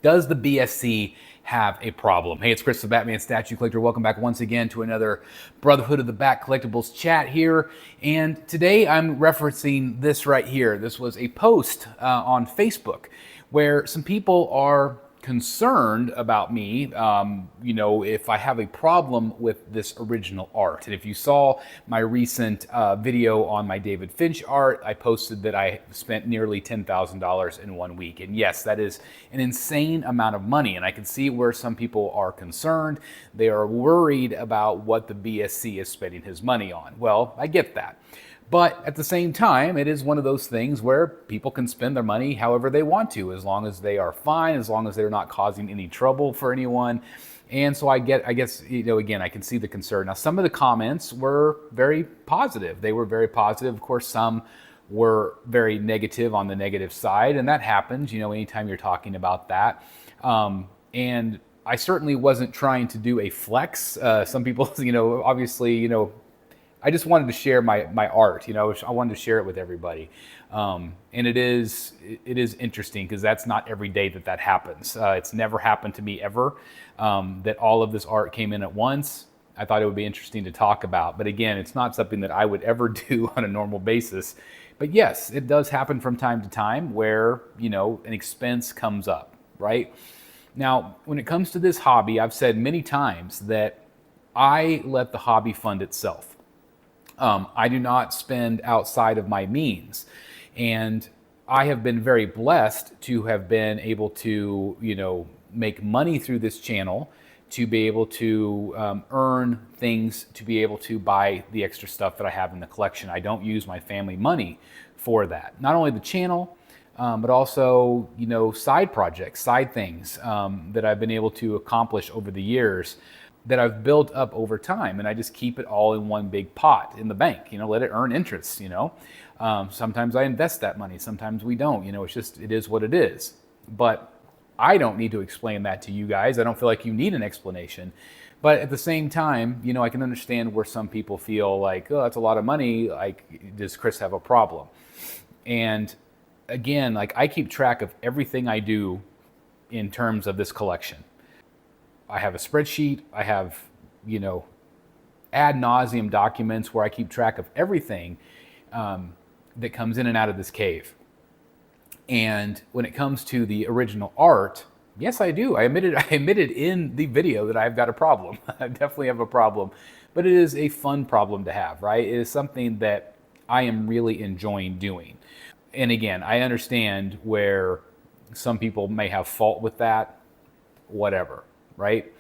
Does the BSC have a problem? Hey, it's Chris, the Batman Statue Collector. Welcome back once again to another Brotherhood of the Bat Collectibles chat here. And today I'm referencing this right here. This was a post on Facebook where some people are concerned about me, if I have a problem with this original art. And if you saw my recent video on my David Finch art, I posted that I spent nearly $10,000 in 1 week. And yes, that is an insane amount of money. And I can see where some people are concerned. They are worried about what the BSC is spending his money on. Well, I get that. But at the same time, it is one of those things where people can spend their money however they want to, as long as they are fine, as long as they're not causing any trouble for anyone. And so I guess, again, I can see the concern. Now, some of the comments were very positive. They were very positive. Of course, some were very negative on the negative side, and that happens, anytime you're talking about that. And I certainly wasn't trying to do a flex. Some people, obviously, I just wanted to share my art, I wanted to share it with everybody. And it is interesting because that's not every day that happens. It's never happened to me ever, that all of this art came in at once. I thought it would be interesting to talk about. But again, it's not something that I would ever do on a normal basis. But yes, it does happen from time to time where, an expense comes up, right? Now, when it comes to this hobby, I've said many times that I let the hobby fund itself. I do not spend outside of my means. And I have been very blessed to have been able to, make money through this channel, to be able to earn things, to be able to buy the extra stuff that I have in the collection. I don't use my family money for that. Not only the channel, but also, side projects, side things that I've been able to accomplish over the years, that I've built up over time, and I just keep it all in one big pot in the bank, let it earn interest, Sometimes I invest that money, sometimes we don't, it is what it is. But I don't need to explain that to you guys. I don't feel like you need an explanation. But at the same time, I can understand where some people feel like, oh, that's a lot of money, like, does Chris have a problem? And again, I keep track of everything I do in terms of this collection. I have a spreadsheet. I have, ad nauseum documents where I keep track of everything that comes in and out of this cave. And when it comes to the original art, yes, I do. I admitted in the video that I've got a problem. I definitely have a problem. But it is a fun problem to have, right? It is something that I am really enjoying doing. And again, I understand where some people may have fault with that, whatever. Right?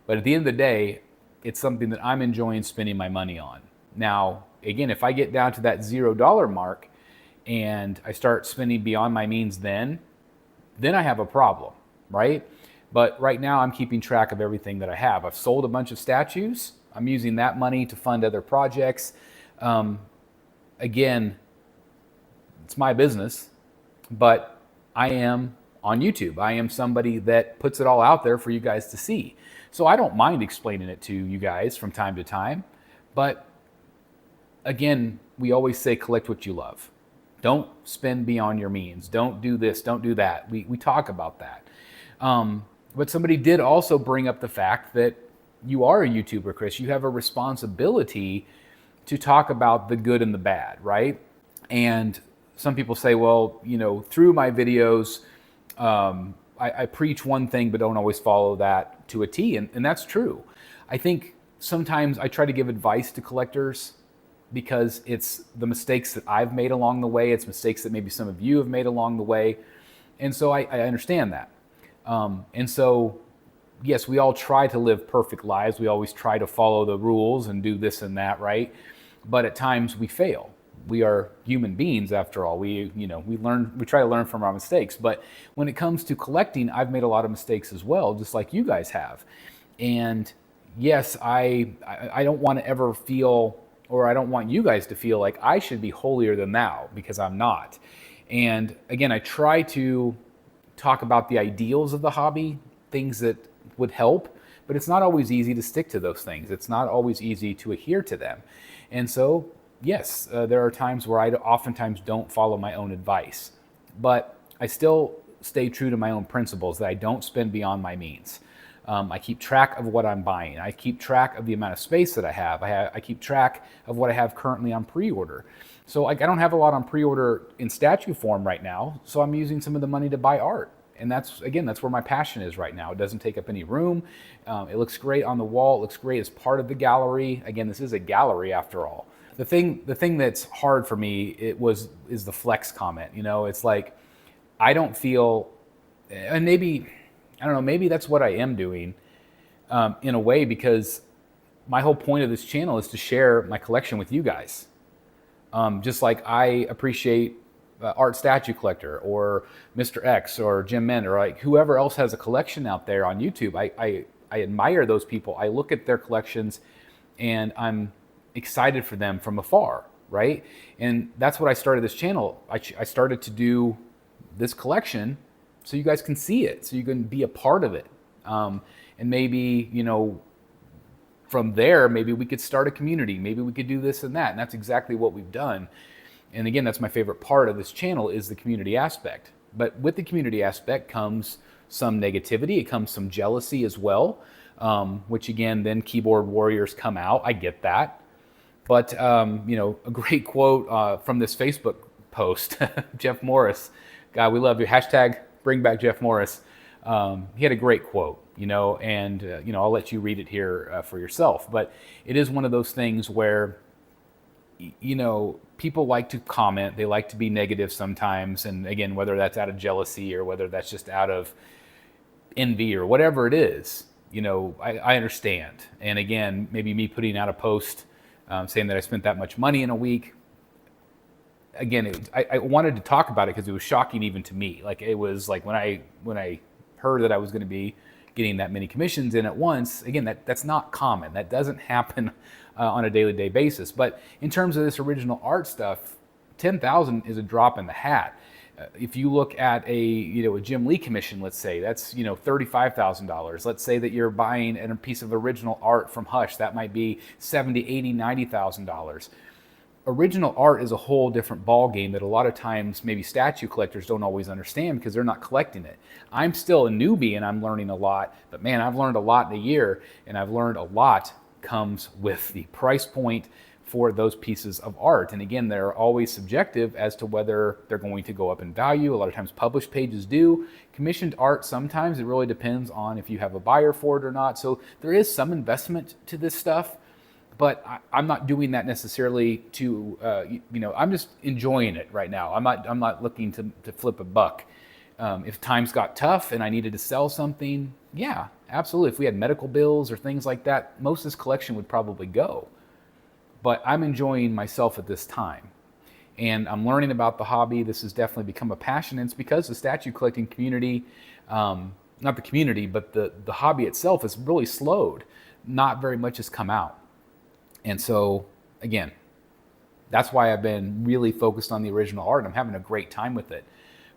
But at the end of the day, it's something that I'm enjoying spending my money on. Now, again, if I get down to that $0 mark and I start spending beyond my means, then I have a problem, right? But right now I'm keeping track of everything that I have. I've sold a bunch of statues. I'm using that money to fund other projects. Again, it's my business, but I am on YouTube. I am somebody that puts it all out there for you guys to see. So I don't mind explaining it to you guys from time to time. But again, we always say collect what you love. Don't spend beyond your means. Don't do this, don't do that. We talk about that. But somebody did also bring up the fact that you are a YouTuber, Chris. You have a responsibility to talk about the good and the bad, right? And some people say, well, through my videos, I preach one thing but don't always follow that to a T, and that's true. I think sometimes I try to give advice to collectors because it's the mistakes that I've made along the way. It's mistakes that maybe some of you have made along the way, and so I understand that. And so, yes, we all try to live perfect lives. We always try to follow the rules and do this and that, right? But at times we fail. We are human beings after all. We try to learn from our mistakes. But when it comes to collecting, I've made a lot of mistakes as well, just like you guys have. And yes, I don't want to ever feel, or I don't want you guys to feel like I should be holier than thou, because I'm not. And again, I try to talk about the ideals of the hobby, things that would help, but it's not always easy to stick to those things. It's not always easy to adhere to them. And so, yes, there are times where I oftentimes don't follow my own advice, but I still stay true to my own principles, that I don't spend beyond my means. I keep track of what I'm buying. I keep track of the amount of space that I have. I keep track of what I have currently on pre-order. So I don't have a lot on pre-order in statue form right now, so I'm using some of the money to buy art. And that's where my passion is right now. It doesn't take up any room. It looks great on the wall. It looks great as part of the gallery. Again, this is a gallery after all. The thing that's hard for me is the flex comment. It's like I don't feel, and maybe I don't know, maybe that's what I am doing in a way, because my whole point of this channel is to share my collection with you guys. Just like I appreciate Art Statue Collector or Mr. X or Jim Mend or like whoever else has a collection out there on YouTube. I admire those people. I look at their collections and I'm excited for them from afar, right? And that's what I started this channel. I started to do this collection so you guys can see it, so you can be a part of it. And maybe, from there, maybe we could start a community. Maybe we could do this and that. And that's exactly what we've done. And again, that's my favorite part of this channel, is the community aspect. But with the community aspect comes some negativity. It comes some jealousy as well, which again, then keyboard warriors come out. I get that. But, a great quote from this Facebook post, Jeff Morris, God, we love you. Hashtag bring back Jeff Morris. He had a great quote, and I'll let you read it here for yourself. But it is one of those things where, people like to comment. They like to be negative sometimes. And again, whether that's out of jealousy or whether that's just out of envy or whatever it is, I understand. And again, maybe me putting out a post saying that I spent that much money in a week. Again, I wanted to talk about it because it was shocking even to me. Like, it was like when I heard that I was going to be getting that many commissions in at once. Again, that's not common. That doesn't happen on a day-to-day basis. But in terms of this original art stuff, 10,000 is a drop in the hat. If you look at a Jim Lee commission, let's say that's $35,000. Let's say that you're buying a piece of original art from Hush, that might be $70,000, $80,000, $90,000. Original art is a whole different ball game that a lot of times maybe statue collectors don't always understand because they're not collecting it. I'm still a newbie and I'm learning a lot, but man, I've learned a lot in a year, and I've learned a lot comes with the price point for those pieces of art. And again, they're always subjective as to whether they're going to go up in value. A lot of times published pages do. Commissioned art, sometimes it really depends on if you have a buyer for it or not. So there is some investment to this stuff. But I'm not doing that necessarily to, I'm just enjoying it right now. I'm not looking to flip a buck. If times got tough and I needed to sell something, yeah, absolutely. If we had medical bills or things like that, most of this collection would probably go. But I'm enjoying myself at this time. And I'm learning about the hobby. This has definitely become a passion. And it's because the statue collecting community, not the community, but the hobby itself has really slowed. Not very much has come out. And so, again, that's why I've been really focused on the original art. I'm having a great time with it.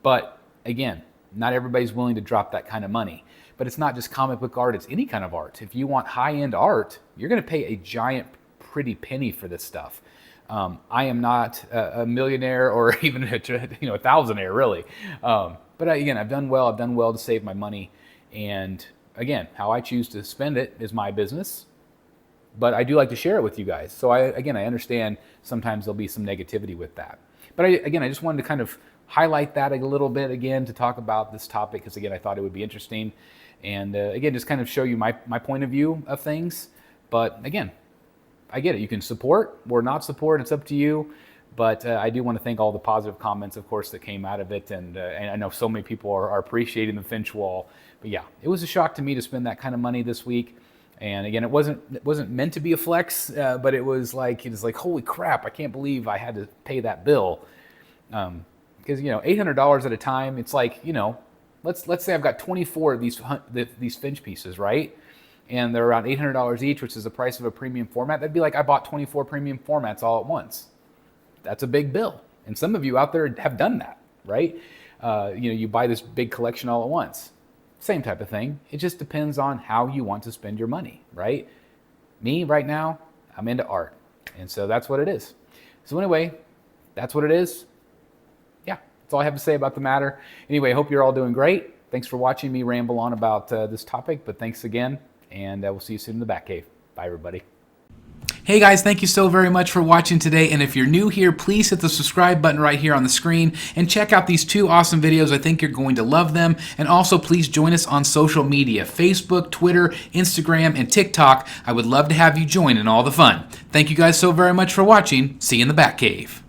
But again, not everybody's willing to drop that kind of money. But it's not just comic book art, it's any kind of art. If you want high-end art, you're going to pay a giant, pretty penny for this stuff. I am not a millionaire or even a thousandaire, really. But again, I've done well to save my money. And again, how I choose to spend it is my business. But I do like to share it with you guys. So I understand sometimes there'll be some negativity with that. But I just wanted to kind of highlight that a little bit again to talk about this topic because, again, I thought it would be interesting. And again, just kind of show you my point of view of things. But again, I get it. You can support or not support. It's up to you. But I do want to thank all the positive comments, of course, that came out of it. And I know so many people are appreciating the Finch wall. But yeah, it was a shock to me to spend that kind of money this week. And again, it wasn't meant to be a flex, but it was like holy crap! I can't believe I had to pay that bill. Because $800 at a time, it's like let's say I've got 24 of these Finch pieces, right? And they're around $800 each, which is the price of a premium format. That'd be like I bought 24 premium formats all at once. That's a big bill, and some of you out there have done that, right? You buy this big collection all at once. Same type of thing. It just depends on how you want to spend your money, right? Me, right now, I'm into art. And so that's what it is. So anyway, that's what it is. Yeah, that's That's all I have to say about the matter. Anyway, I hope you're all doing great. Thanks for watching me ramble on about this topic, but thanks again, and we'll see you soon in the Bat Cave. Bye, everybody. Hey guys, thank you so very much for watching today, and if you're new here, please hit the subscribe button right here on the screen and check out these 2 awesome videos. I think you're going to love them. And also please join us on social media, Facebook, Twitter, Instagram, and TikTok. I would love to have you join in all the fun. Thank you guys so very much for watching. See you in the Bat Cave.